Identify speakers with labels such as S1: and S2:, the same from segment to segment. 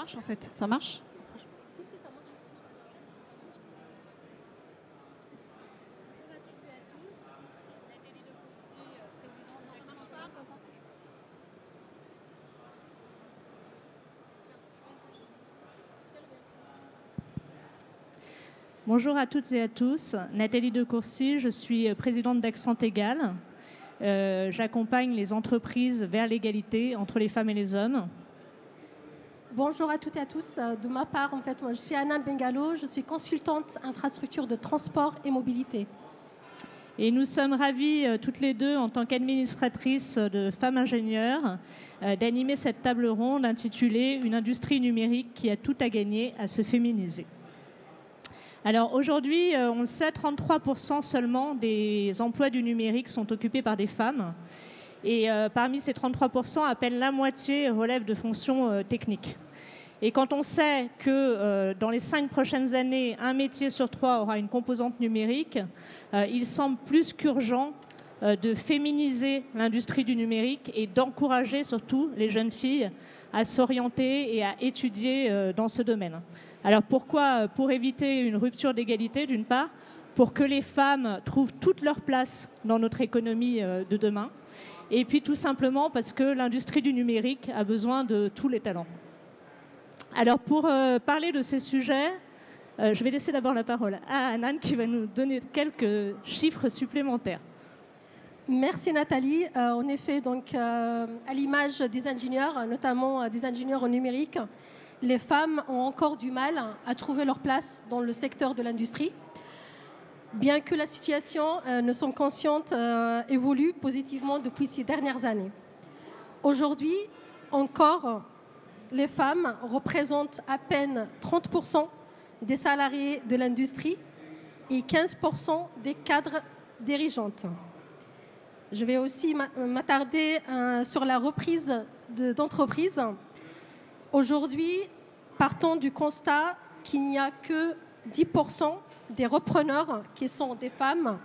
S1: marche en fait, ça marche.
S2: Si, ça marche.
S3: Bonjour à toutes et à tous. Nathalie de Courcy, je suis présidente d'Accent Égal. J'accompagne les entreprises vers l'égalité entre les femmes et les hommes.
S2: Bonjour à toutes et à tous. De ma part, en fait, moi, je suis Anna Bengalo, je suis consultante infrastructure de transport et mobilité.
S3: Et nous sommes ravis, toutes les deux, en tant qu'administratrices de femmes ingénieures, d'animer cette table ronde intitulée « Une industrie numérique qui a tout à gagner à se féminiser ». Alors aujourd'hui, on le sait, 33% seulement des emplois du numérique sont occupés par des femmes. Et parmi ces 33%, à peine la moitié relèvent de fonctions techniques. Et quand on sait que dans les 5 prochaines années, un métier sur 3 aura une composante numérique, il semble plus qu'urgent de féminiser l'industrie du numérique et d'encourager surtout les jeunes filles à s'orienter et à étudier dans ce domaine. Alors pourquoi? Pour éviter une rupture d'égalité d'une part, pour que les femmes trouvent toute leur place dans notre économie de demain, et puis tout simplement parce que l'industrie du numérique a besoin de tous les talents. Alors pour parler de ces sujets, je vais laisser d'abord la parole à Anan qui va nous donner quelques chiffres supplémentaires.
S2: Merci Nathalie. En effet, donc, à l'image des ingénieurs, notamment des ingénieurs en numérique, les femmes ont encore du mal à trouver leur place dans le secteur de l'industrie. Bien que la situation, nous sommes conscientes, évolue positivement depuis ces dernières années. Aujourd'hui, encore, les femmes représentent à peine 30% des salariés de l'industrie et 15% des cadres dirigeantes. Je vais aussi m'attarder sur la reprise d'entreprises. Aujourd'hui, partons du constat qu'il n'y a que 10% des repreneurs qui sont des femmes,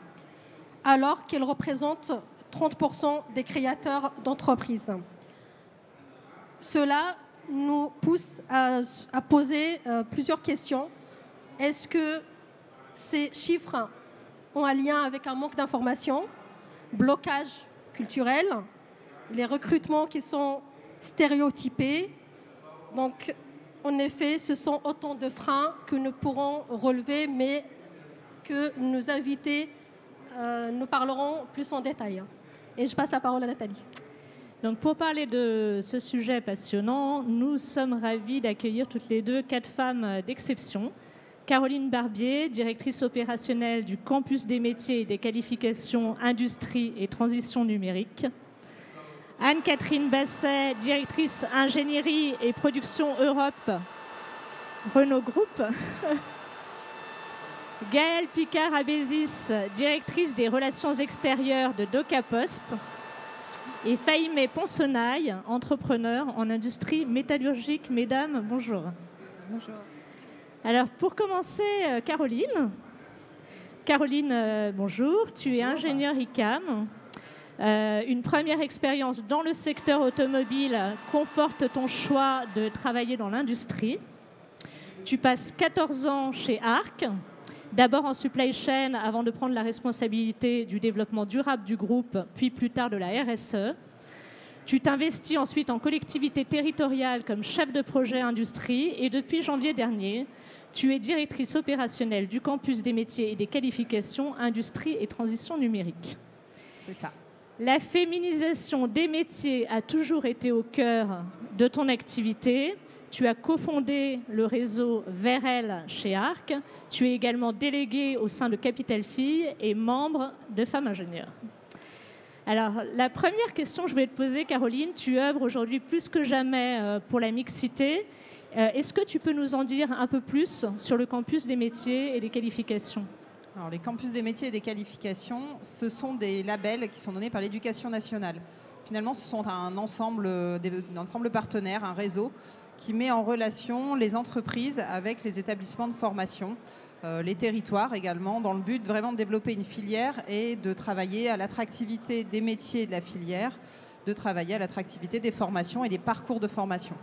S2: alors qu'elles représentent 30% des créateurs d'entreprises. Cela nous pousse à poser plusieurs questions. Est-ce que ces chiffres ont un lien avec un manque d'information, blocage culturel, les recrutements qui sont stéréotypés? Donc, en effet, ce sont autant de freins que nous pourrons relever, mais que nos invités nous parleront plus en détail. Et je passe la parole à Nathalie.
S3: Donc pour parler de ce sujet passionnant, nous sommes ravis d'accueillir toutes les deux 4 femmes d'exception. Caroline Barbier, directrice opérationnelle du Campus des métiers et des qualifications Industrie et Transition numérique. Anne-Catherine Basset, directrice ingénierie et production Europe, Renault Group. Gaëlle Picard-Abézis, directrice des relations extérieures de DocaPost. Et Fahimé Poncenaille, entrepreneur en industrie métallurgique. Mesdames, bonjour.
S1: Bonjour.
S3: Alors pour commencer, Caroline. Caroline, bonjour. Tu es ingénieure ICAM. Une première expérience dans le secteur automobile conforte ton choix de travailler dans l'industrie. Tu passes 14 ans chez Arc, d'abord en supply chain avant de prendre la responsabilité du développement durable du groupe, puis plus tard de la RSE. Tu t'investis ensuite en collectivité territoriale comme chef de projet industrie et depuis janvier dernier, tu es directrice opérationnelle du Campus des métiers et des qualifications Industrie et Transition numérique.
S1: C'est ça.
S3: La féminisation des métiers a toujours été au cœur de ton activité. Tu as cofondé le réseau VEREL chez Arc. Tu es également déléguée au sein de Capital Filles et membre de Femmes Ingénieures. Alors, la première question que je vais te poser, Caroline, tu œuvres aujourd'hui plus que jamais pour la mixité. Est-ce que tu peux nous en dire un peu plus sur le campus des métiers et des qualifications ?
S1: Alors, les campus des métiers et des qualifications, ce sont des labels qui sont donnés par l'Éducation nationale. Finalement, ce sont un ensemble partenaire, un réseau qui met en relation les entreprises avec les établissements de formation, les territoires également, dans le but vraiment de développer une filière et de travailler à l'attractivité des métiers de la filière, de travailler à l'attractivité des formations et des parcours de formation.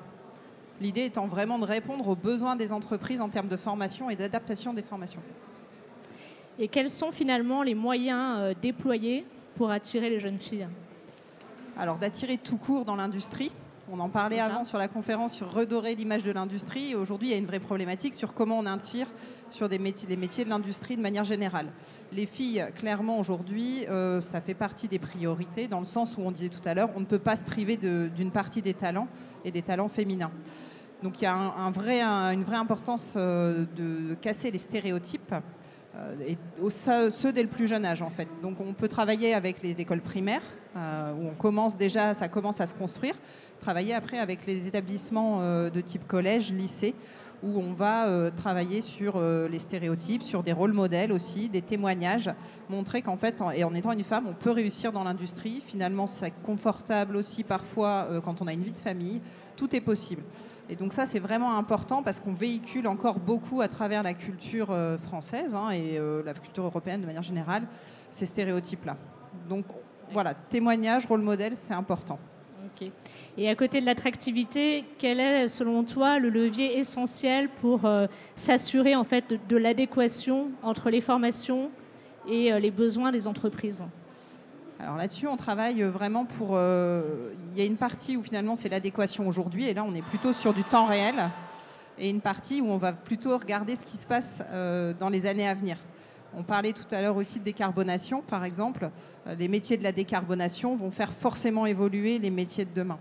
S1: L'idée étant vraiment de répondre aux besoins des entreprises en termes de formation et d'adaptation des formations.
S3: Et quels sont finalement les moyens déployés pour attirer les jeunes filles?
S1: Alors d'attirer tout court dans l'industrie. On en parlait avant sur la conférence sur redorer l'image de l'industrie. Aujourd'hui, il y a une vraie problématique sur comment on attire sur les métiers de l'industrie de manière générale. Les filles, clairement, aujourd'hui, ça fait partie des priorités, dans le sens où on disait tout à l'heure, on ne peut pas se priver d'une partie des talents et des talents féminins. Donc il y a une vraie importance de casser les stéréotypes, et ceux dès le plus jeune âge en fait. Donc on peut travailler avec les écoles primaires où ça commence à se construire, travailler après avec les établissements de type collège, lycée, où on va travailler sur les stéréotypes, sur des rôles modèles aussi, des témoignages, montrer qu'en fait, en étant une femme, on peut réussir dans l'industrie. Finalement, c'est confortable aussi parfois quand on a une vie de famille, tout est possible. Et donc ça, c'est vraiment important parce qu'on véhicule encore beaucoup à travers la culture française et la culture européenne de manière générale, ces stéréotypes-là. Donc voilà, témoignage, rôle modèle, c'est important.
S3: Okay. Et à côté de l'attractivité, quel est, selon toi, le levier essentiel pour s'assurer en fait de l'adéquation entre les formations et les besoins des entreprises?
S1: Alors là-dessus, on travaille vraiment pour... Il y a une partie où finalement c'est l'adéquation aujourd'hui, et là on est plutôt sur du temps réel, et une partie où on va plutôt regarder ce qui se passe dans les années à venir. On parlait tout à l'heure aussi de décarbonation, par exemple. Les métiers de la décarbonation vont faire forcément évoluer les métiers de demain.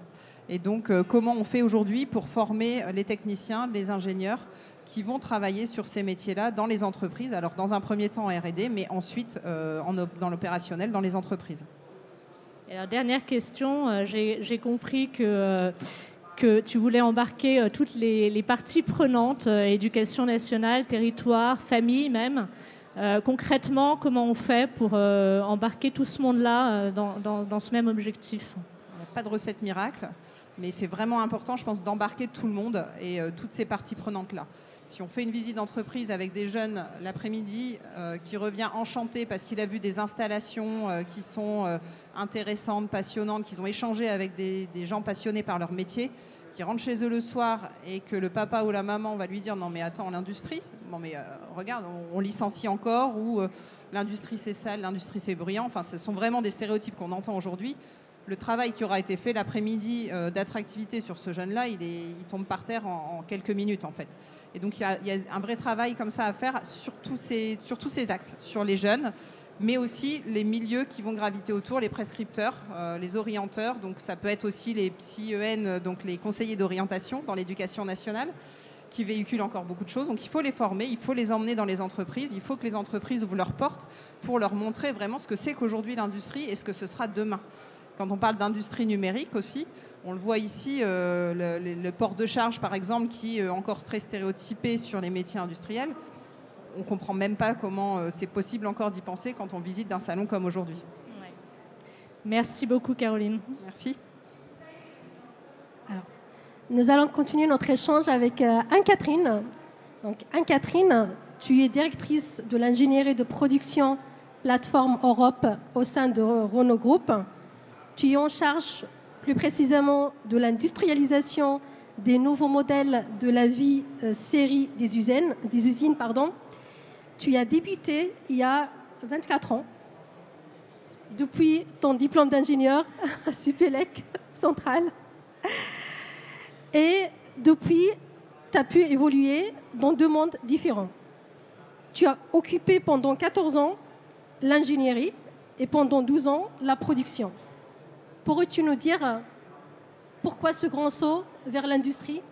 S1: Et donc, comment on fait aujourd'hui pour former les techniciens, les ingénieurs qui vont travailler sur ces métiers-là dans les entreprises? Alors, dans un premier temps en R&D, mais ensuite dans l'opérationnel, dans les entreprises.
S3: Et alors, dernière question, j'ai compris que tu voulais embarquer toutes les parties prenantes, éducation nationale, territoire, famille même. Concrètement, comment on fait pour embarquer tout ce monde-là dans ce même objectif?
S1: Il n'y a pas de recette miracle, mais c'est vraiment important, je pense, d'embarquer tout le monde et toutes ces parties prenantes-là. Si on fait une visite d'entreprise avec des jeunes l'après-midi qui revient enchanté parce qu'il a vu des installations qui sont intéressantes, passionnantes, qu'ils ont échangé avec des gens passionnés par leur métier, qui rentrent chez eux le soir et que le papa ou la maman va lui dire « Non mais attends, l'industrie, non mais regarde, on licencie encore » ou l'industrie c'est sale, l'industrie c'est bruyant. Enfin, ce sont vraiment des stéréotypes qu'on entend aujourd'hui. Le travail qui aura été fait l'après-midi d'attractivité sur ce jeune-là, il tombe par terre en quelques minutes en fait. Et donc il y a un vrai travail comme ça à faire sur tous ces axes, sur les jeunes, mais aussi les milieux qui vont graviter autour, les prescripteurs, les orienteurs. Donc ça peut être aussi les psy-EN, donc les conseillers d'orientation dans l'éducation nationale, qui véhiculent encore beaucoup de choses. Donc il faut les former, il faut les emmener dans les entreprises, il faut que les entreprises ouvrent leurs portes pour leur montrer vraiment ce que c'est qu'aujourd'hui l'industrie et ce que ce sera demain. Quand on parle d'industrie numérique aussi, on le voit ici, le port de charge par exemple, qui est encore très stéréotypé sur les métiers industriels. On ne comprend même pas comment c'est possible encore d'y penser quand on visite un salon comme aujourd'hui.
S3: Ouais. Merci beaucoup Caroline.
S1: Merci.
S2: Alors, nous allons continuer notre échange avec Anne-Catherine. Donc Anne-Catherine, tu es directrice de l'ingénierie de production plateforme Europe au sein de Renault Group. Tu es en charge plus précisément de l'industrialisation des nouveaux modèles de la vie série des usines. Tu as débuté il y a 24 ans, depuis ton diplôme d'ingénieur à Supélec Centrale. Et depuis, tu as pu évoluer dans 2 mondes différents. Tu as occupé pendant 14 ans l'ingénierie et pendant 12 ans la production. Pourrais-tu nous dire pourquoi ce grand saut vers l'industrie ?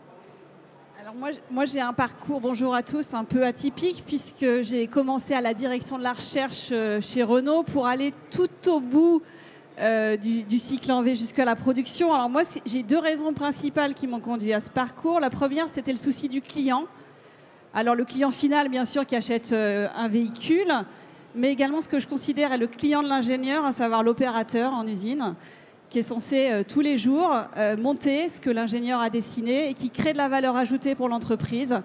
S4: Alors moi j'ai un parcours, bonjour à tous, un peu atypique puisque j'ai commencé à la direction de la recherche chez Renault pour aller tout au bout du cycle en V jusqu'à la production. Alors moi j'ai 2 raisons principales qui m'ont conduit à ce parcours. La première, c'était le souci du client. Alors le client final, bien sûr, qui achète un véhicule, mais également ce que je considère est le client de l'ingénieur, à savoir l'opérateur en usine, qui est censé tous les jours monter ce que l'ingénieur a dessiné et qui crée de la valeur ajoutée pour l'entreprise.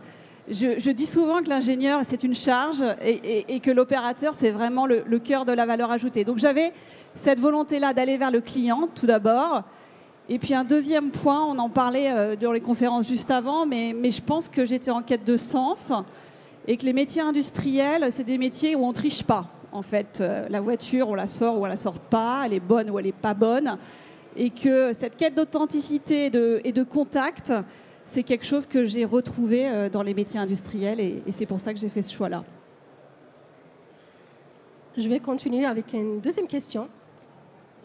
S4: Je dis souvent que l'ingénieur, c'est une charge et que l'opérateur, c'est vraiment le cœur de la valeur ajoutée. Donc j'avais cette volonté-là d'aller vers le client, tout d'abord. Et puis un deuxième point, on en parlait dans les conférences juste avant, mais je pense que j'étais en quête de sens et que les métiers industriels, c'est des métiers où on ne triche pas. En fait, la voiture, on la sort ou on la sort pas, elle est bonne ou elle n'est pas bonne. Et que cette quête d'authenticité et de contact, c'est quelque chose que j'ai retrouvé dans les métiers industriels et c'est pour ça que j'ai fait ce choix-là.
S2: Je vais continuer avec une deuxième question.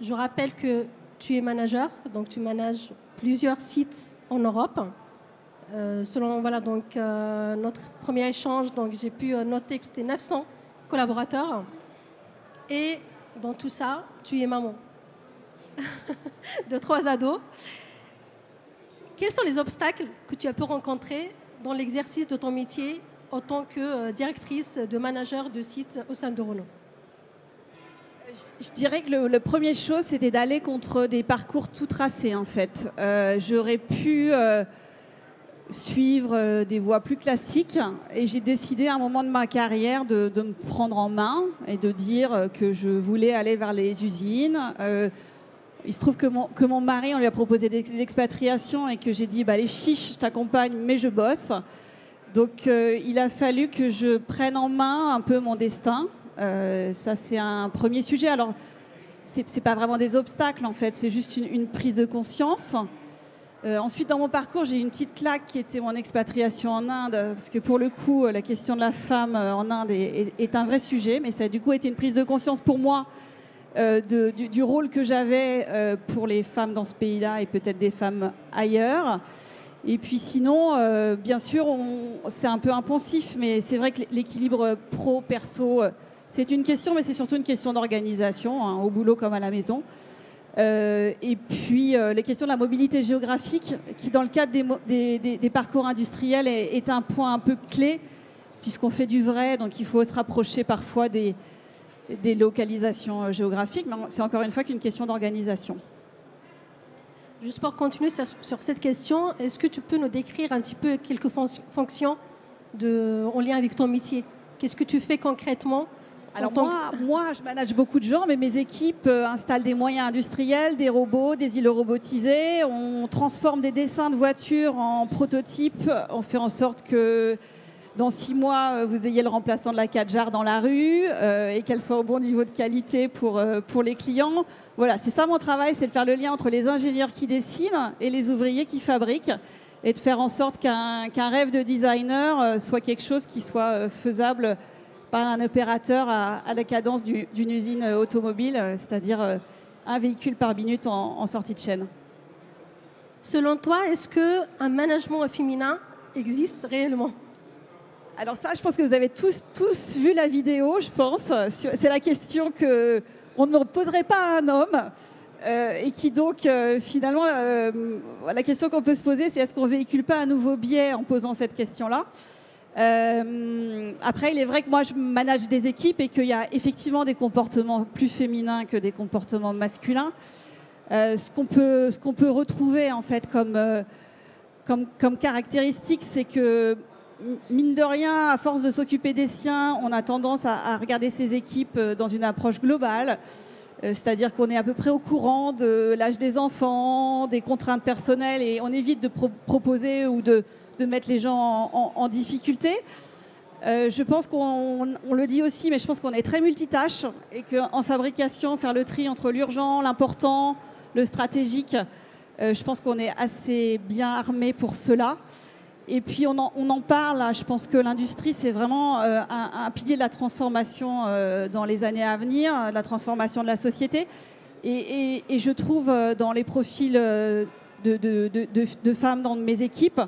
S2: Je rappelle que tu es manager, donc tu manages plusieurs sites en Europe. Selon notre premier échange, donc j'ai pu noter que c'était 900 collaborateurs. Et dans tout ça, tu es maman de 3 ados. Quels sont les obstacles que tu as pu rencontrer dans l'exercice de ton métier en tant que directrice de manager de site au sein de Renault?
S4: Je dirais que la première chose, c'était d'aller contre des parcours tout tracés, en fait. J'aurais pu suivre des voies plus classiques et j'ai décidé à un moment de ma carrière de me prendre en main et de dire que je voulais aller vers les usines. Il se trouve que mon mari, on lui a proposé des expatriations et que j'ai dit allez chiche, je t'accompagne, mais je bosse. Donc il a fallu que je prenne en main un peu mon destin. Ça, c'est un premier sujet. Alors, c'est pas vraiment des obstacles, en fait. C'est juste une prise de conscience. Ensuite, dans mon parcours, j'ai eu une petite claque qui était mon expatriation en Inde. Parce que pour le coup, la question de la femme en Inde est un vrai sujet. Mais ça a du coup été une prise de conscience pour moi du rôle que j'avais pour les femmes dans ce pays-là et peut-être des femmes ailleurs. Et puis sinon, bien sûr, c'est un peu impensif. Mais c'est vrai que l'équilibre pro-perso... c'est une question, mais c'est surtout une question d'organisation, hein, au boulot comme à la maison. Et puis, les questions de la mobilité géographique, qui, dans le cadre des parcours industriels, est un point un peu clé, puisqu'on fait du vrai, donc il faut se rapprocher parfois des localisations géographiques. Mais c'est encore une fois qu'une question d'organisation.
S2: Juste pour continuer sur cette question, est-ce que tu peux nous décrire un petit peu quelques fonctions en lien avec ton métier? Qu'est-ce que tu fais concrètement?
S4: Alors moi, je manage beaucoup de gens, mais mes équipes installent des moyens industriels, des robots, des îlots robotisés. On transforme des dessins de voitures en prototypes. On fait en sorte que dans 6 mois, vous ayez le remplaçant de la Kadjar dans la rue et qu'elle soit au bon niveau de qualité pour les clients. Voilà, c'est ça mon travail, c'est de faire le lien entre les ingénieurs qui dessinent et les ouvriers qui fabriquent et de faire en sorte qu'un rêve de designer soit quelque chose qui soit faisable par un opérateur à la cadence d'une usine automobile, c'est-à-dire un véhicule par minute en sortie de chaîne.
S2: Selon toi, est-ce qu'un management féminin existe réellement?
S4: Alors ça, je pense que vous avez tous vu la vidéo, je pense. C'est la question qu'on ne poserait pas à un homme et qui donc, finalement, la question qu'on peut se poser, c'est est-ce qu'on ne véhicule pas un nouveau biais en posant cette question-là? Après, il est vrai que moi, je manage des équipes et qu'il y a effectivement des comportements plus féminins que des comportements masculins. Ce qu'on peut retrouver en fait comme caractéristique, c'est que mine de rien, à force de s'occuper des siens, on a tendance à regarder ses équipes dans une approche globale. C'est-à-dire qu'on est à peu près au courant de l'âge des enfants, des contraintes personnelles et on évite de proposer ou de mettre les gens en difficulté. Je pense qu'on le dit aussi, mais je pense qu'on est très multitâche et qu'en fabrication, faire le tri entre l'urgent, l'important, le stratégique, je pense qu'on est assez bien armé pour cela. Et puis on en parle, je pense que l'industrie, c'est vraiment un pilier de la transformation dans les années à venir, la transformation de la société. Et je trouve dans les profils de femmes dans mes équipes,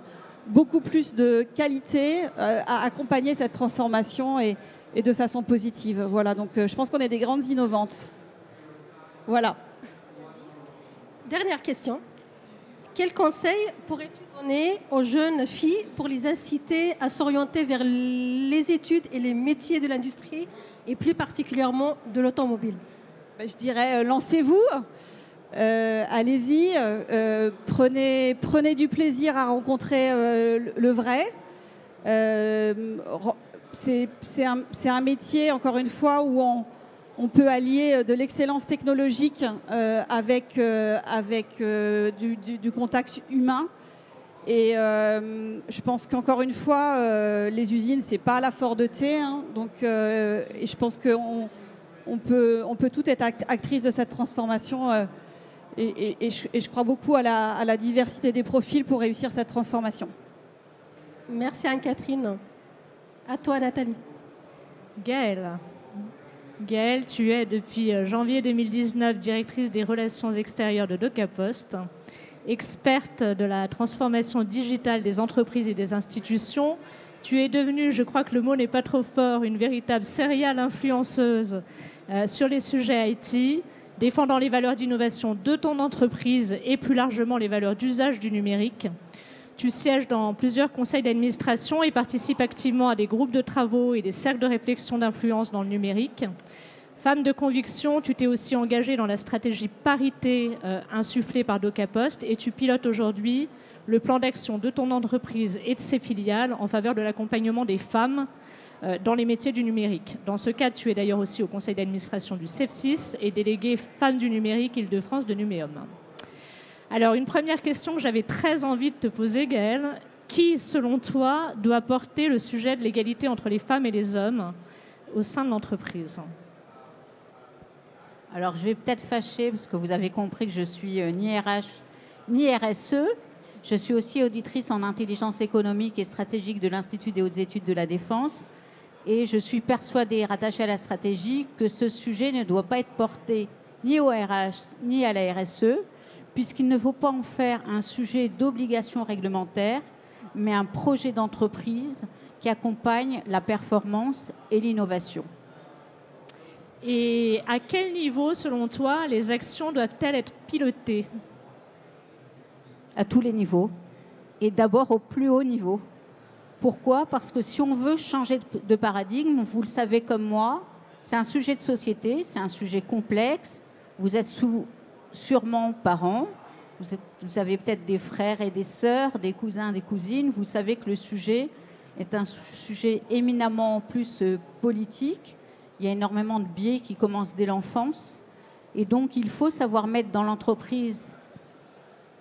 S4: beaucoup plus de qualité à accompagner cette transformation et de façon positive. Voilà, donc je pense qu'on est des grandes innovantes. Voilà.
S2: Dernière question. Quel conseil pourrais-tu donner aux jeunes filles pour les inciter à s'orienter vers les études et les métiers de l'industrie et plus particulièrement de l'automobile?
S4: Je dirais lancez-vous. Allez-y, prenez du plaisir à rencontrer le vrai. C'est un métier, encore une fois, où on peut allier de l'excellence technologique avec du contact humain. Et je pense qu'encore une fois, les usines, c'est pas la Ford T. Hein, donc, et je pense qu'on peut toutes être actrices de cette transformation. Et je crois beaucoup à la diversité des profils pour réussir cette transformation.
S2: Merci Anne-Catherine. À toi Nathalie.
S3: Gaëlle, tu es depuis janvier 2019 directrice des relations extérieures de DocaPost, experte de la transformation digitale des entreprises et des institutions. Tu es devenue, je crois que le mot n'est pas trop fort, une véritable serial influenceuse sur les sujets IT, défendant les valeurs d'innovation de ton entreprise et plus largement les valeurs d'usage du numérique. Tu sièges dans plusieurs conseils d'administration et participes activement à des groupes de travaux et des cercles de réflexion d'influence dans le numérique. Femme de conviction, tu t'es aussi engagée dans la stratégie parité insufflée par DocaPost et tu pilotes aujourd'hui le plan d'action de ton entreprise et de ses filiales en faveur de l'accompagnement des femmes dans les métiers du numérique. Dans ce cadre, tu es d'ailleurs aussi au conseil d'administration du CEF6 et déléguée Femmes du numérique Île-de-France de Numéum. Alors, une première question que j'avais très envie de te poser, Gaëlle. Qui, selon toi, doit porter le sujet de l'égalité entre les femmes et les hommes au sein de l'entreprise ?
S5: Alors, je vais peut-être fâcher, parce que vous avez compris que je suis ni RH ni RSE. Je suis aussi auditrice en intelligence économique et stratégique de l'Institut des hautes études de la défense. Et je suis persuadée, rattachée à la stratégie, que ce sujet ne doit pas être porté ni au RH ni à la RSE, puisqu'il ne faut pas en faire un sujet d'obligation réglementaire, mais un projet d'entreprise qui accompagne la performance et l'innovation.
S3: Et à quel niveau, selon toi, les actions doivent-elles être pilotées ?
S5: À tous les niveaux, et d'abord au plus haut niveau. Pourquoi ? Parce que si on veut changer de paradigme, vous le savez comme moi, c'est un sujet de société, c'est un sujet complexe. Vous êtes sûrement parents, vous avez peut-être des frères et des sœurs, des cousins, des cousines. Vous savez que le sujet est un sujet éminemment plus politique. Il y a énormément de biais qui commencent dès l'enfance. Et donc, il faut savoir mettre dans l'entreprise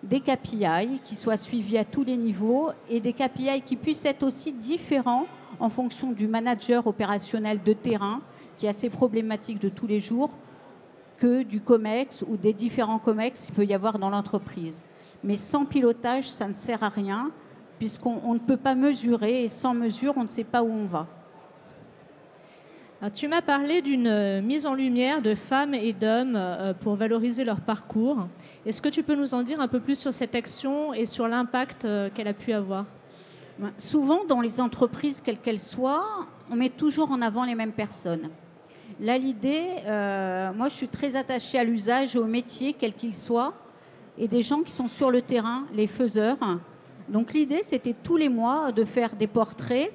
S5: des KPI qui soient suivis à tous les niveaux et des KPI qui puissent être aussi différents en fonction du manager opérationnel de terrain qui a ses problématiques de tous les jours que du COMEX ou des différents COMEX qu'il peut y avoir dans l'entreprise. Mais sans pilotage, ça ne sert à rien puisqu'on ne peut pas mesurer et sans mesure, on ne sait pas où on va.
S3: Alors, tu m'as parlé d'une mise en lumière de femmes et d'hommes pour valoriser leur parcours. Est-ce que tu peux nous en dire un peu plus sur cette action et sur l'impact qu'elle a pu avoir ?
S5: Souvent, dans les entreprises, quelles qu'elles soient, on met toujours en avant les mêmes personnes. Là, l'idée, moi, je suis très attachée à l'usage et au métier, quel qu'il soit, et des gens qui sont sur le terrain, les faiseurs. Donc, l'idée, c'était tous les mois de faire des portraits,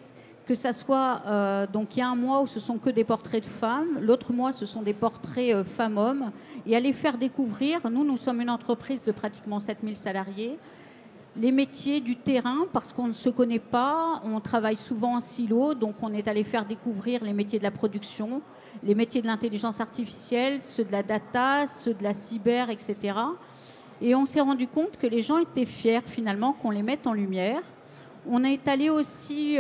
S5: que ça soit, donc il y a un mois où ce sont que des portraits de femmes, l'autre mois, ce sont des portraits femmes-hommes, et à les faire découvrir. Nous sommes une entreprise de pratiquement 7000 salariés, les métiers du terrain, parce qu'on ne se connaît pas, on travaille souvent en silo, donc on est allé faire découvrir les métiers de la production, les métiers de l'intelligence artificielle, ceux de la data, ceux de la cyber, etc. Et on s'est rendu compte que les gens étaient fiers finalement qu'on les mette en lumière. On est allé aussi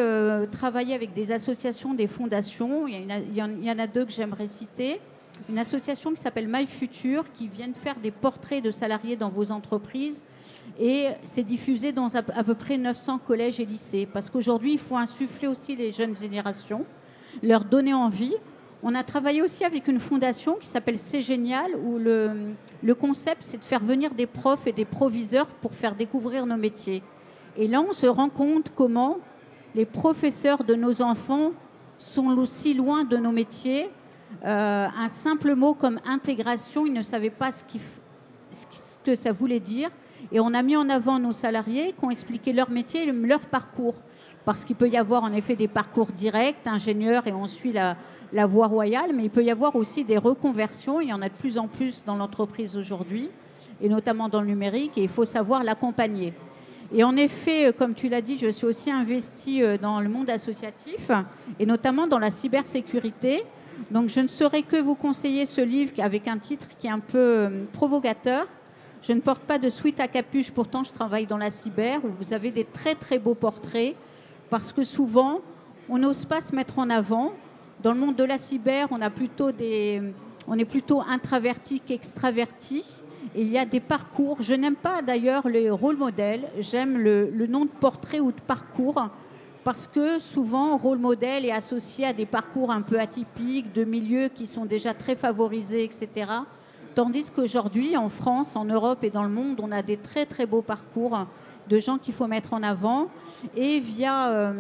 S5: travailler avec des associations, des fondations. Il y en a deux que j'aimerais citer. Une association qui s'appelle My Future, qui vient faire des portraits de salariés dans vos entreprises. Et c'est diffusé dans à peu près 900 collèges et lycées. Parce qu'aujourd'hui, il faut insuffler aussi les jeunes générations, leur donner envie. On a travaillé aussi avec une fondation qui s'appelle C'est Génial, où le concept, c'est de faire venir des profs et des proviseurs pour faire découvrir nos métiers. Et là, on se rend compte comment les professeurs de nos enfants sont aussi loin de nos métiers. Un simple mot comme intégration, ils ne savaient pas ce que ça voulait dire. Et on a mis en avant nos salariés qui ont expliqué leur métier et leur parcours. Parce qu'il peut y avoir en effet des parcours directs, ingénieurs, et on suit la voie royale, mais il peut y avoir aussi des reconversions. Il y en a de plus en plus dans l'entreprise aujourd'hui, et notamment dans le numérique, et il faut savoir l'accompagner. Et en effet, comme tu l'as dit, je suis aussi investie dans le monde associatif, et notamment dans la cybersécurité, Donc je ne saurais que vous conseiller ce livre avec un titre qui est un peu provocateur. Je ne porte pas de sweat à capuche, pourtant je travaille dans la cyber, où vous avez des très très beaux portraits, parce que souvent, on n'ose pas se mettre en avant. Dans le monde de la cyber, on est plutôt introverti qu'extraverti. Et il y a des parcours. Je n'aime pas d'ailleurs les rôles modèles. J'aime le nom de portrait ou de parcours, parce que souvent, rôle modèle est associé à des parcours un peu atypiques, de milieux qui sont déjà très favorisés, etc. Tandis qu'aujourd'hui, en France, en Europe et dans le monde, on a des très très beaux parcours de gens qu'il faut mettre en avant. Et via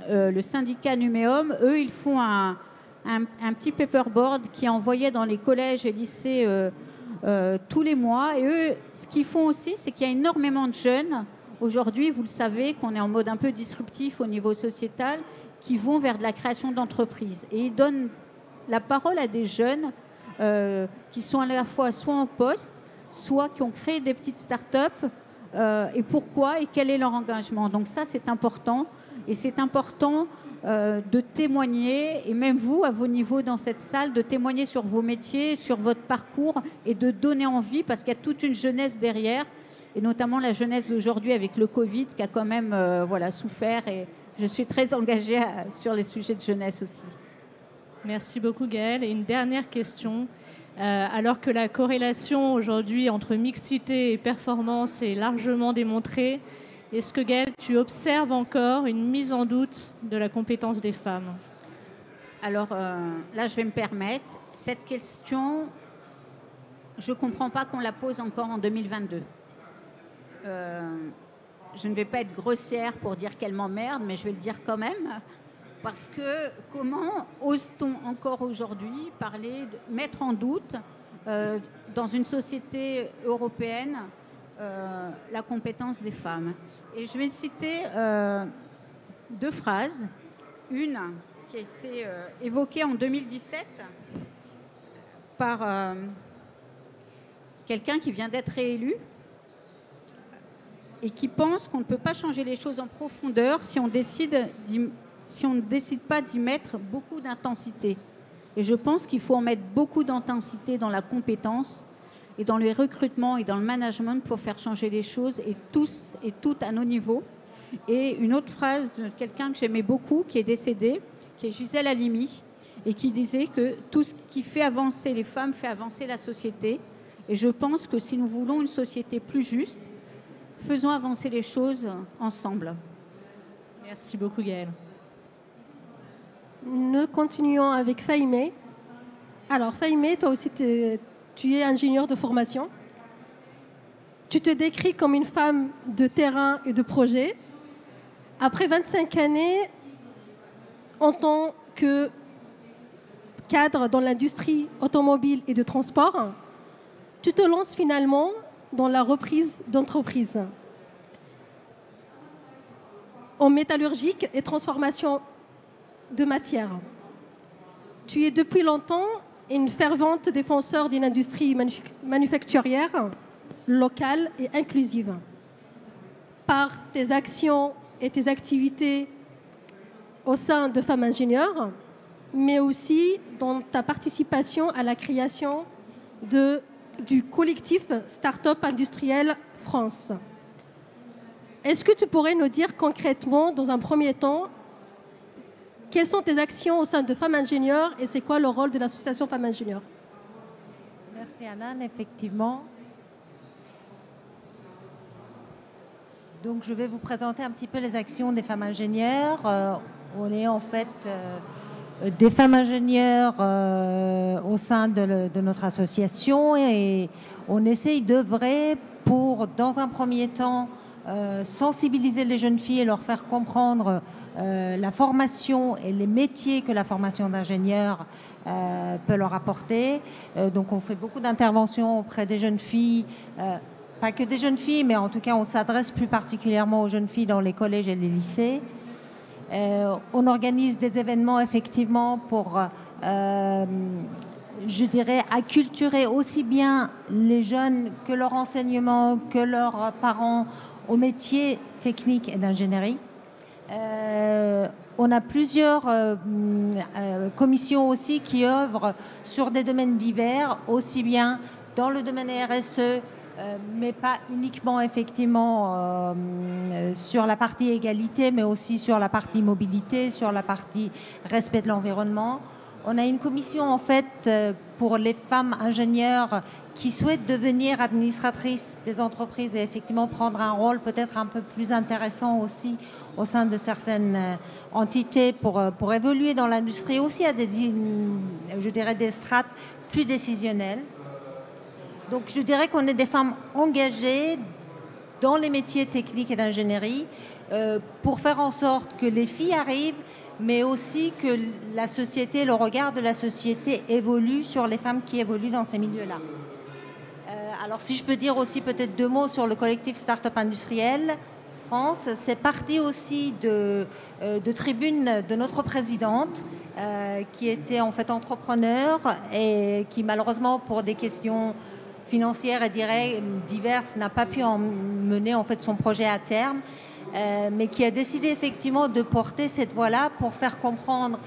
S5: le syndicat Numéum, eux, ils font un petit paperboard qui est envoyé dans les collèges et lycées tous les mois. Et eux, ce qu'ils font aussi, c'est qu'il y a énormément de jeunes, aujourd'hui, vous le savez, qu'on est en mode un peu disruptif au niveau sociétal, qui vont vers de la création d'entreprises. Et ils donnent la parole à des jeunes qui sont à la fois soit en poste, soit qui ont créé des petites start-up, et pourquoi et quel est leur engagement. Donc ça, c'est important. Et c'est important de témoigner, et même vous, à vos niveaux dans cette salle, de témoigner sur vos métiers, sur votre parcours, et de donner envie, parce qu'il y a toute une jeunesse derrière, et notamment la jeunesse d'aujourd'hui avec le Covid, qui a quand même souffert. Et je suis très engagée sur les sujets de jeunesse aussi.
S3: Merci beaucoup Gaëlle. Et une dernière question. Alors que la corrélation aujourd'hui entre mixité et performance est largement démontrée, est-ce que Gaëlle, tu observes encore une mise en doute de la compétence des femmes?
S5: Alors là, je vais me permettre. Cette question, je ne comprends pas qu'on la pose encore en 2022. Je ne vais pas être grossière pour dire qu'elle m'emmerde, mais je vais le dire quand même. Parce que comment ose-t-on encore aujourd'hui mettre en doute dans une société européenne la compétence des femmes? Et je vais citer deux phrases. Une qui a été évoquée en 2017 par quelqu'un qui vient d'être réélu et qui pense qu'on ne peut pas changer les choses en profondeur si on ne décide pas d'y mettre beaucoup d'intensité. Et je pense qu'il faut en mettre beaucoup d'intensité dans la compétence et dans les recrutements et dans le management pour faire changer les choses, et tous et toutes à nos niveaux. Et une autre phrase de quelqu'un que j'aimais beaucoup, qui est décédé, qui est Gisèle Halimi, et qui disait que tout ce qui fait avancer les femmes fait avancer la société. Et je pense que si nous voulons une société plus juste, faisons avancer les choses ensemble.
S3: Merci beaucoup Gaëlle.
S2: Nous continuons avec Fahimé. Alors Fahimé, toi aussi tu es ingénieur de formation. Tu te décris comme une femme de terrain et de projet. Après 25 années en tant que cadre dans l'industrie automobile et de transport, tu te lances finalement dans la reprise d'entreprise en métallurgique et transformation de matière. Tu es depuis longtemps une fervente défenseur d'une industrie manufacturière locale et inclusive. Par tes actions et tes activités au sein de Femmes Ingénieurs, mais aussi dans ta participation à la création du collectif Start-up Industriel France. Est-ce que tu pourrais nous dire concrètement, dans un premier temps, quelles sont tes actions au sein de Femmes Ingénieurs et c'est quoi le rôle de l'association Femmes Ingénieurs?
S6: Merci Anne, effectivement. Donc je vais vous présenter un petit peu les actions des femmes ingénieures. On est en fait des femmes ingénieures au sein de notre association, et on essaye d'œuvrer pour, dans un premier temps, sensibiliser les jeunes filles et leur faire comprendre la formation et les métiers que la formation d'ingénieur peut leur apporter. Donc on fait beaucoup d'interventions auprès des jeunes filles, pas que des jeunes filles, mais en tout cas on s'adresse plus particulièrement aux jeunes filles dans les collèges et les lycées. On organise des événements effectivement pour, je dirais, acculturer aussi bien les jeunes que leur enseignement, que leurs parents au métier technique et d'ingénierie. On a plusieurs commissions aussi qui œuvrent sur des domaines divers, aussi bien dans le domaine RSE, mais pas uniquement effectivement sur la partie égalité, mais aussi sur la partie mobilité, sur la partie respect de l'environnement. On a une commission en fait pour les femmes ingénieures qui souhaitent devenir administratrices des entreprises et effectivement prendre un rôle peut-être un peu plus intéressant aussi au sein de certaines entités pour évoluer dans l'industrie, aussi à je dirais des strates plus décisionnelles. Donc je dirais qu'on est des femmes engagées dans les métiers techniques et d'ingénierie pour faire en sorte que les filles arrivent, mais aussi que la société, le regard de la société évolue sur les femmes qui évoluent dans ces milieux-là. Alors si je peux dire aussi peut-être 2 mots sur le collectif Start-up Industriel France, c'est parti aussi de tribune de notre présidente qui était en fait entrepreneur et qui malheureusement pour des questions financières et diverses n'a pas pu mener en fait son projet à terme. Mais qui a décidé effectivement de porter cette voie-là pour faire comprendre,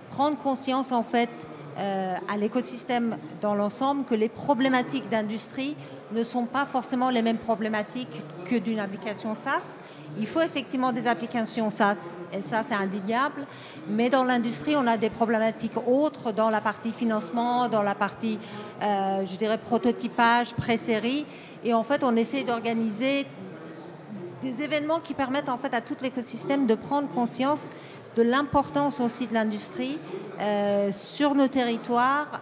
S6: prendre conscience en fait à l'écosystème dans l'ensemble que les problématiques d'industrie ne sont pas forcément les mêmes problématiques que d'une application SaaS. Il faut effectivement des applications SaaS, et ça c'est indéniable, mais dans l'industrie on a des problématiques autres dans la partie financement, dans la partie je dirais prototypage, pré-série, et en fait on essaie d'organiser des événements qui permettent en fait à tout l'écosystème de prendre conscience de l'importance aussi de l'industrie sur nos territoires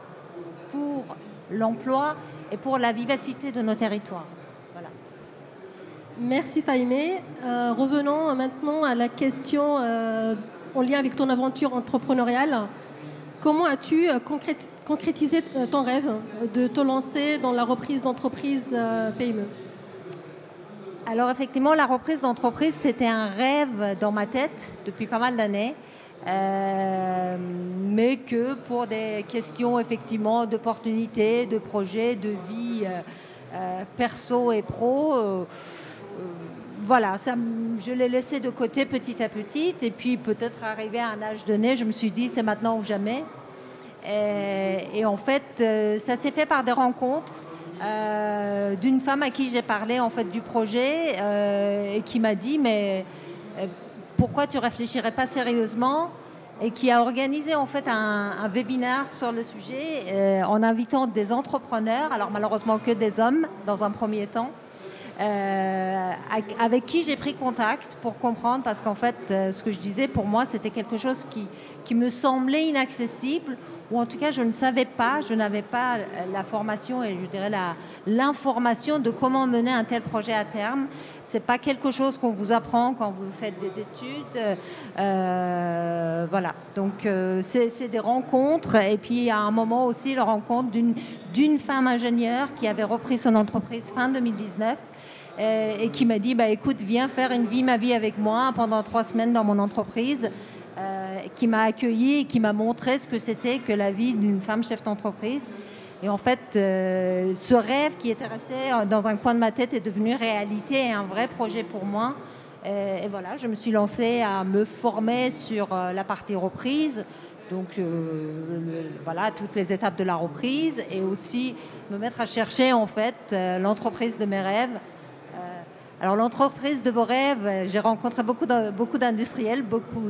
S6: pour l'emploi et pour la vivacité de nos territoires. Voilà.
S2: Merci Fahimé. Revenons maintenant à la question en lien avec ton aventure entrepreneuriale. Comment as-tu concrétisé ton rêve de te lancer dans la reprise d'entreprise PME ?
S6: Alors effectivement, la reprise d'entreprise, c'était un rêve dans ma tête depuis pas mal d'années, mais que pour des questions effectivement d'opportunités, de projets, de vie perso et pro, voilà, je l'ai laissé de côté petit à petit, et puis peut-être arrivé à un âge donné, je me suis dit c'est maintenant ou jamais. Et en fait, ça s'est fait par des rencontres. D'une femme à qui j'ai parlé en fait du projet et qui m'a dit mais pourquoi tu réfléchirais pas sérieusement, et qui a organisé en fait un webinaire sur le sujet en invitant des entrepreneurs, alors malheureusement que des hommes dans un premier temps, avec qui j'ai pris contact pour comprendre, parce qu'en fait ce que je disais pour moi c'était quelque chose qui me semblait inaccessible, ou en tout cas je ne savais pas, je n'avais pas la formation et je dirais l'information de comment mener un tel projet à terme. C'est pas quelque chose qu'on vous apprend quand vous faites des études, voilà. Donc c'est des rencontres, et puis à un moment aussi la rencontre d'une femme ingénieure qui avait repris son entreprise fin 2019 et qui m'a dit bah écoute, viens faire une vie ma vie avec moi pendant 3 semaines dans mon entreprise. Qui m'a accueilli et qui m'a montré ce que c'était que la vie d'une femme chef d'entreprise. Et en fait, ce rêve qui était resté dans un coin de ma tête est devenu réalité et un vrai projet pour moi. Et voilà, je me suis lancée à me former sur la partie reprise, donc voilà, toutes les étapes de la reprise, et aussi me mettre à chercher en fait l'entreprise de mes rêves. Alors l'entreprise de vos rêves, j'ai rencontré beaucoup d'industriels, beaucoup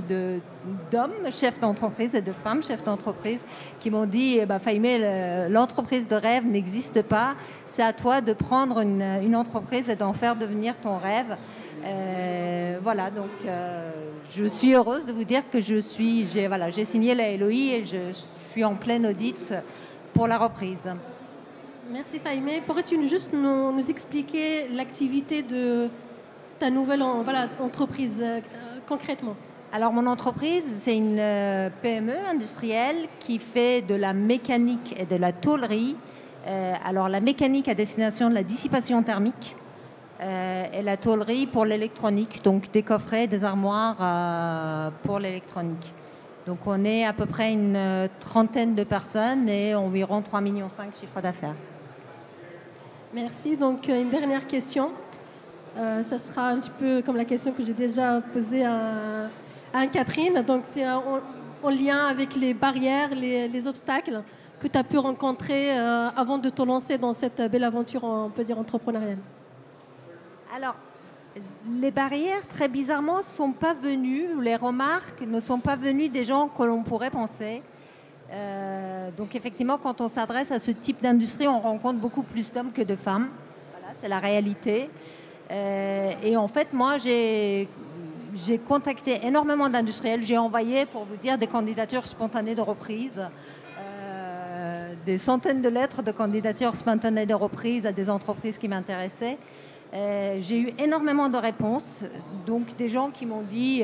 S6: d'hommes chefs d'entreprise et de femmes chefs d'entreprise qui m'ont dit Fahimé, l'entreprise de rêve n'existe pas, c'est à toi de prendre une entreprise et d'en faire devenir ton rêve. Voilà, donc je suis heureuse de vous dire que j'ai signé la LOI et je suis en plein audit pour la reprise.
S2: Merci Fahimé. Pourrais-tu juste nous expliquer l'activité de ta nouvelle entreprise concrètement ?
S6: Alors mon entreprise, c'est une PME industrielle qui fait de la mécanique et de la tôlerie. Alors la mécanique à destination de la dissipation thermique et la tôlerie pour l'électronique, donc des coffrets, des armoires pour l'électronique. Donc on est à peu près une 30aine de personnes et environ 3,5 millions de chiffre d'affaires.
S2: Merci. Donc une dernière question. Ça sera un petit peu comme la question que j'ai déjà posée à Anne-Catherine. Donc, c'est en lien avec les barrières, les obstacles que tu as pu rencontrer avant de te lancer dans cette belle aventure, on peut dire, entrepreneuriale.
S6: Alors, les barrières, très bizarrement, ne sont pas venues, ou les remarques ne sont pas venues des gens que l'on pourrait penser. Donc effectivement, quand on s'adresse à ce type d'industrie, on rencontre beaucoup plus d'hommes que de femmes. Voilà, c'est la réalité. Et en fait, moi, j'ai contacté énormément d'industriels. J'ai envoyé, pour vous dire, des candidatures spontanées de reprise, des centaines de lettres de candidatures spontanées de reprise à des entreprises qui m'intéressaient. J'ai eu énormément de réponses, donc des gens qui m'ont dit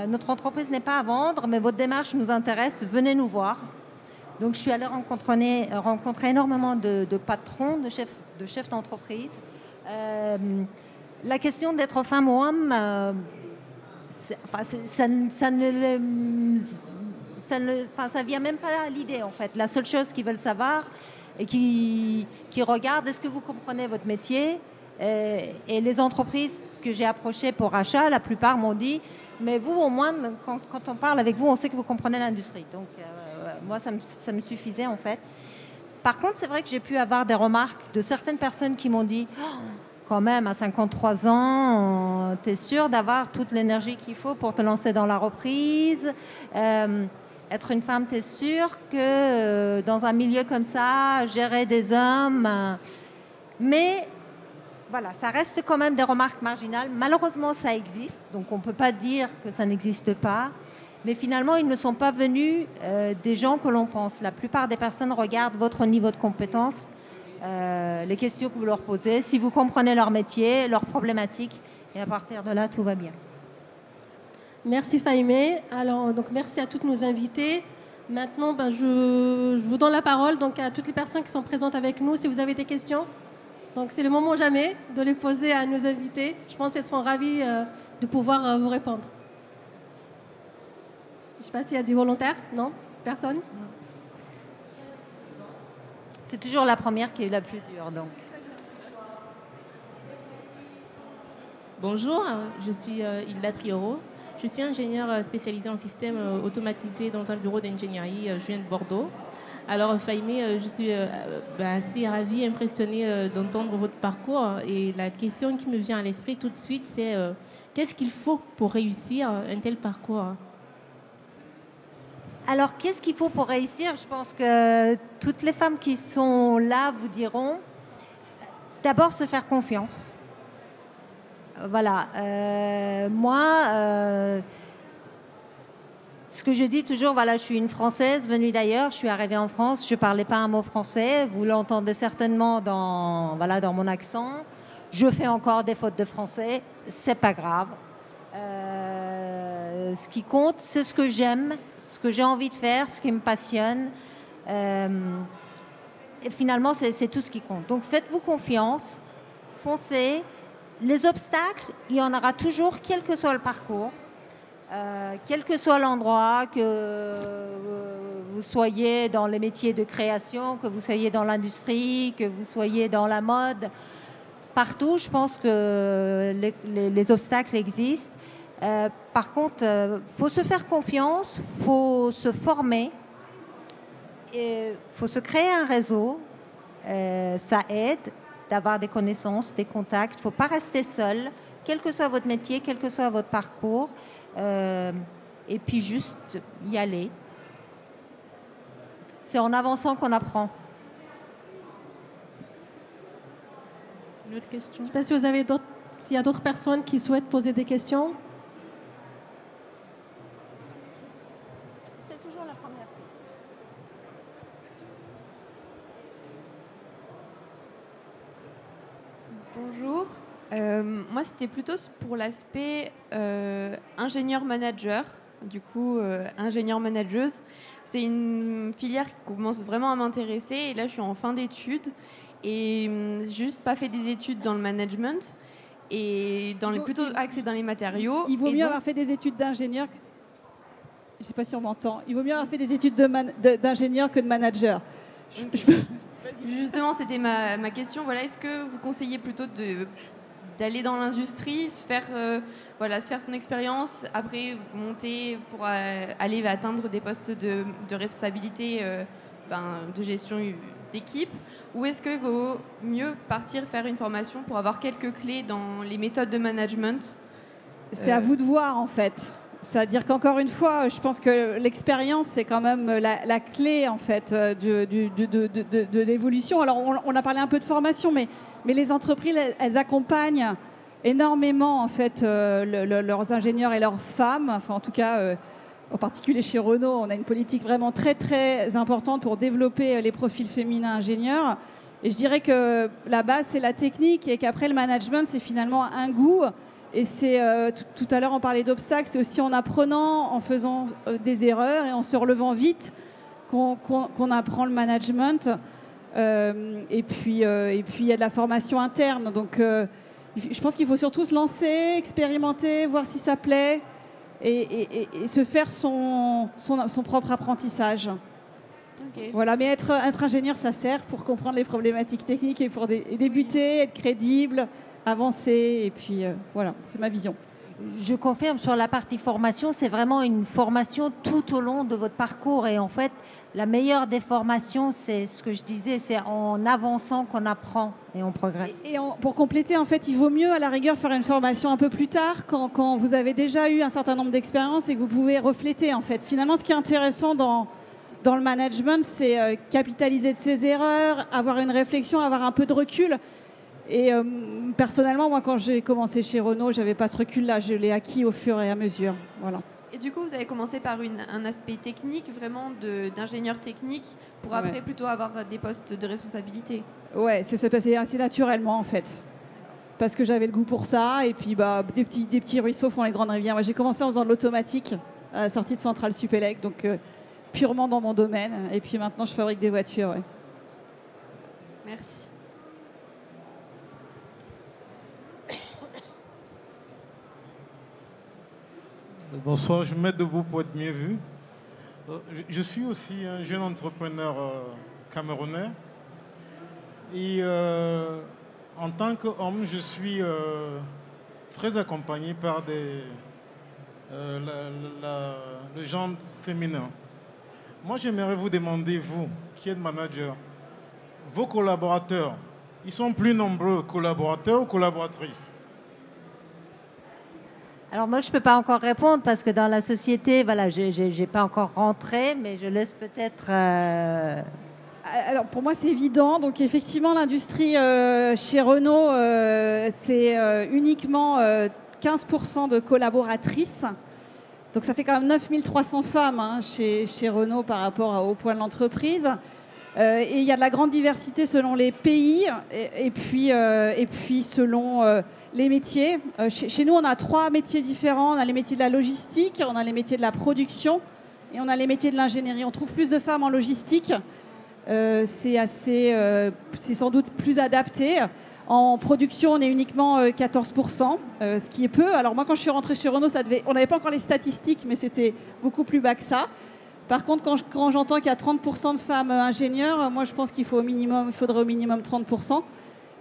S6: notre entreprise n'est pas à vendre, mais votre démarche nous intéresse, venez nous voir. Donc je suis allée rencontrer énormément de patrons, de chefs d'entreprise. La question d'être femme ou homme, ça vient même pas à l'idée en fait. La seule chose qu'ils veulent savoir et qui regardent, est-ce que vous comprenez votre métier? Et les entreprises que j'ai approchées pour achat, la plupart m'ont dit, mais vous au moins, quand on parle avec vous, on sait que vous comprenez l'industrie. Donc moi, ça me suffisait en fait. Par contre, c'est vrai que j'ai pu avoir des remarques de certaines personnes qui m'ont dit, quand même, à 53 ans, tu es sûr d'avoir toute l'énergie qu'il faut pour te lancer dans la reprise. Être une femme, tu es sûr que dans un milieu comme ça, gérer des hommes. Mais voilà, ça reste quand même des remarques marginales. Malheureusement, ça existe, donc on ne peut pas dire que ça n'existe pas. Mais finalement, ils ne sont pas venus des gens que l'on pense. La plupart des personnes regardent votre niveau de compétence, les questions que vous leur posez, si vous comprenez leur métier, leurs problématiques, et à partir de là, tout va bien.
S2: Merci Faïmé. Alors, donc, merci à toutes nos invités. Maintenant, je vous donne la parole donc, à toutes les personnes qui sont présentes avec nous. Si vous avez des questions, donc c'est le moment ou jamais de les poser à nos invités. Je pense qu'elles seront ravies de pouvoir vous répondre. Je ne sais pas s'il y a des volontaires. Non? Personne?
S6: C'est toujours la première qui est la plus dure, donc.
S7: Bonjour, je suis Hilda Trioro. Je suis ingénieure spécialisée en système automatisé dans un bureau d'ingénierie. Je viens de Bordeaux. Alors, Faïmé, je suis assez ravie, impressionnée d'entendre votre parcours. Et la question qui me vient à l'esprit tout de suite, c'est qu'est-ce qu'il faut pour réussir un tel parcours?
S6: Alors, qu'est-ce qu'il faut pour réussir? Je pense que toutes les femmes qui sont là vous diront d'abord se faire confiance. Voilà. Ce que je dis toujours, voilà, je suis une Française venue d'ailleurs, je suis arrivée en France, je ne parlais pas un mot français, vous l'entendez certainement dans mon accent. Je fais encore des fautes de français, c'est pas grave. Ce qui compte, c'est ce que j'aime, ce que j'ai envie de faire, ce qui me passionne. Et finalement, c'est tout ce qui compte. Donc faites-vous confiance, foncez. Les obstacles, il y en aura toujours, quel que soit le parcours, quel que soit l'endroit, que vous soyez dans les métiers de création, que vous soyez dans l'industrie, que vous soyez dans la mode. Partout, je pense que les obstacles existent. Par contre, faut se faire confiance, faut se former, faut se créer un réseau. Ça aide d'avoir des connaissances, des contacts. Il ne faut pas rester seul, quel que soit votre métier, quel que soit votre parcours. Et puis juste y aller. C'est en avançant qu'on apprend.
S3: Une autre question?
S2: Je ne sais pas si vous avez s'il y a d'autres personnes qui souhaitent poser des questions.
S6: C'est toujours la première.
S8: Bonjour. Moi, c'était plutôt pour l'aspect ingénieur-manager, du coup, ingénieur-manageuse. C'est une filière qui commence vraiment à m'intéresser. Et là, je suis en fin d'études et juste pas fait des études dans le management et plutôt axé dans les matériaux.
S4: Il vaut mieux avoir fait des études d'ingénieur. Je ne sais pas si on m'entend. Il vaut mieux avoir fait des études d'ingénieur que de manager.
S8: Justement, c'était ma question. Voilà, est-ce que vous conseillez plutôt d'aller dans l'industrie, se faire son expérience, après monter pour aller atteindre des postes de responsabilité de gestion d'équipe, ou est-ce qu'il vaut mieux partir faire une formation pour avoir quelques clés dans les méthodes de management?
S4: C'est à vous de voir en fait. C'est-à-dire qu'encore une fois, je pense que l'expérience, c'est quand même la clé en fait de l'évolution. Alors on a parlé un peu de formation, mais les entreprises, elles accompagnent énormément en fait leurs ingénieurs et leurs femmes. Enfin en tout cas, en particulier chez Renault, on a une politique vraiment très très importante pour développer les profils féminins ingénieurs. Et je dirais que la base, c'est la technique et qu'après le management, c'est finalement un goût. Et c'est, tout à l'heure, on parlait d'obstacles, c'est aussi en apprenant, en faisant des erreurs et en se relevant vite qu'on apprend le management. Et puis, il y a de la formation interne. Donc, je pense qu'il faut surtout se lancer, expérimenter, voir si ça plaît et se faire son propre apprentissage. Okay. Voilà, mais être ingénieur, ça sert pour comprendre les problématiques techniques et pour débuter, être crédible, avancer, et puis voilà, c'est ma vision.
S6: Je confirme sur la partie formation, c'est vraiment une formation tout au long de votre parcours. Et en fait, la meilleure des formations, c'est ce que je disais, c'est en avançant qu'on apprend et on progresse.
S4: Pour compléter, en fait, il vaut mieux à la rigueur faire une formation un peu plus tard, quand vous avez déjà eu un certain nombre d'expériences et que vous pouvez refléter. En fait, finalement, ce qui est intéressant dans le management, c'est capitaliser de ses erreurs, avoir une réflexion, avoir un peu de recul. Et personnellement, moi, quand j'ai commencé chez Renault, je n'avais pas ce recul-là. Je l'ai acquis au fur et à mesure. Voilà.
S8: Et du coup, vous avez commencé par un aspect technique, vraiment d'ingénieur technique, pour après plutôt avoir des postes de responsabilité.
S4: Ouais, ça s'est passé assez naturellement, en fait. Parce que j'avais le goût pour ça. Et puis, des petits ruisseaux font les grandes rivières. Moi, j'ai commencé en faisant de l'automatique à la sortie de Centrale Supélec, donc purement dans mon domaine. Et puis maintenant, je fabrique des voitures. Ouais.
S8: Merci.
S9: Bonsoir, je me mets debout pour être mieux vu. Je suis aussi un jeune entrepreneur camerounais et en tant qu'homme, je suis très accompagné par le genre féminin. Moi, j'aimerais vous demander, vous, qui êtes manager, vos collaborateurs, ils sont plus nombreux, collaborateurs ou collaboratrices?
S6: Alors moi, je ne peux pas encore répondre parce que dans la société, voilà, je n'ai pas encore rentré, mais je laisse peut-être...
S4: Alors pour moi, c'est évident. Donc effectivement, l'industrie chez Renault, c'est uniquement 15% de collaboratrices. Donc ça fait quand même 9300 femmes chez Renault par rapport au poids de l'entreprise. Et il y a de la grande diversité selon les pays et puis selon les métiers. Chez nous, on a 3 métiers différents. On a les métiers de la logistique, on a les métiers de la production et on a les métiers de l'ingénierie. On trouve plus de femmes en logistique. C'est sans doute plus adapté. En production, on est uniquement 14%, ce qui est peu. Alors moi, quand je suis rentrée chez Renault, on n'avait pas encore les statistiques, mais c'était beaucoup plus bas que ça. Par contre, quand j'entends qu'il y a 30% de femmes ingénieurs, moi je pense qu'il faudrait au minimum 30%.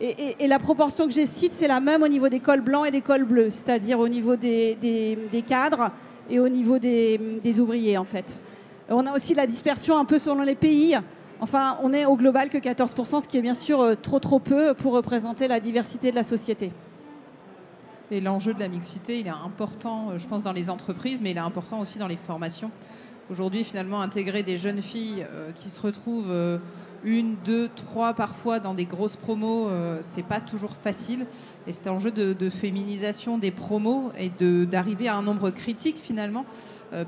S4: Et la proportion que j'ai cite, c'est la même au niveau des cols blancs et des cols bleus, c'est-à-dire au niveau des cadres et au niveau des ouvriers en fait. On a aussi la dispersion un peu selon les pays. Enfin, on est au global que 14%, ce qui est bien sûr trop peu pour représenter la diversité de la société.
S1: Et l'enjeu de la mixité, il est important, je pense, dans les entreprises, mais il est important aussi dans les formations. Aujourd'hui, finalement, intégrer des jeunes filles qui se retrouvent 1, 2, 3 parfois dans des grosses promos, c'est pas toujours facile. Et cet enjeu de féminisation des promos et d'arriver à un nombre critique, finalement,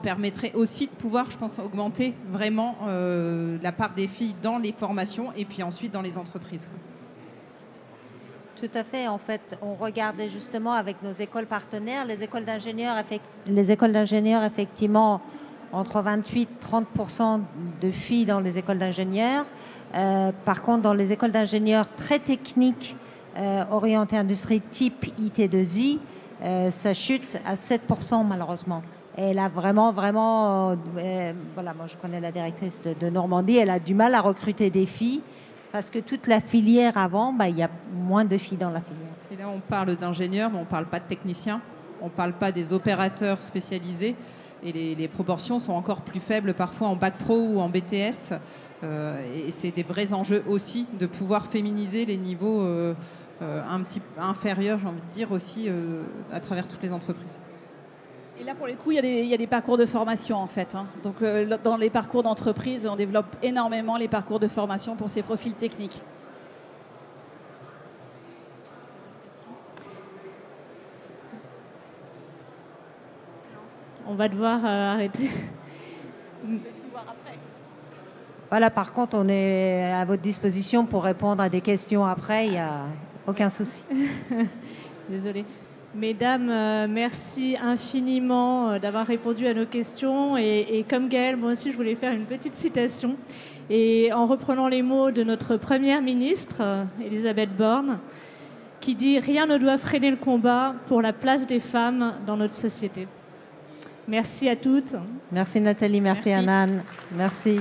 S1: permettrait aussi de pouvoir, je pense, augmenter vraiment la part des filles dans les formations et puis ensuite dans les entreprises.
S6: Tout à fait. En fait, on regardait justement avec nos écoles partenaires, les écoles d'ingénieurs, effectivement, entre 28 et 30% de filles dans les écoles d'ingénieurs. Par contre, dans les écoles d'ingénieurs très techniques, orientées industrie type IT2I, ça chute à 7% malheureusement. Et elle a vraiment, voilà, moi je connais la directrice de Normandie, elle a du mal à recruter des filles Parce que toute la filière avant, il y a moins de filles dans la filière.
S1: Et là, on parle d'ingénieurs, mais on ne parle pas de techniciens. On ne parle pas des opérateurs spécialisés. Et les proportions sont encore plus faibles parfois en bac pro ou en BTS. Et c'est des vrais enjeux aussi de pouvoir féminiser les niveaux un petit peu inférieurs, j'ai envie de dire, aussi à travers toutes les entreprises.
S4: Et là, pour les coups, il y a des parcours de formation, en fait. Donc, dans les parcours d'entreprise, on développe énormément les parcours de formation pour ces profils techniques.
S3: On va devoir arrêter.
S6: Voilà, par contre, on est à votre disposition pour répondre à des questions après, il n'y a aucun souci.
S3: Désolée. Mesdames, merci infiniment d'avoir répondu à nos questions. Et comme Gaëlle, moi aussi, je voulais faire une petite citation. Et en reprenant les mots de notre première ministre, Elisabeth Borne, qui dit « Rien ne doit freiner le combat pour la place des femmes dans notre société ». Merci à toutes.
S6: Merci Nathalie, merci Anan. Merci.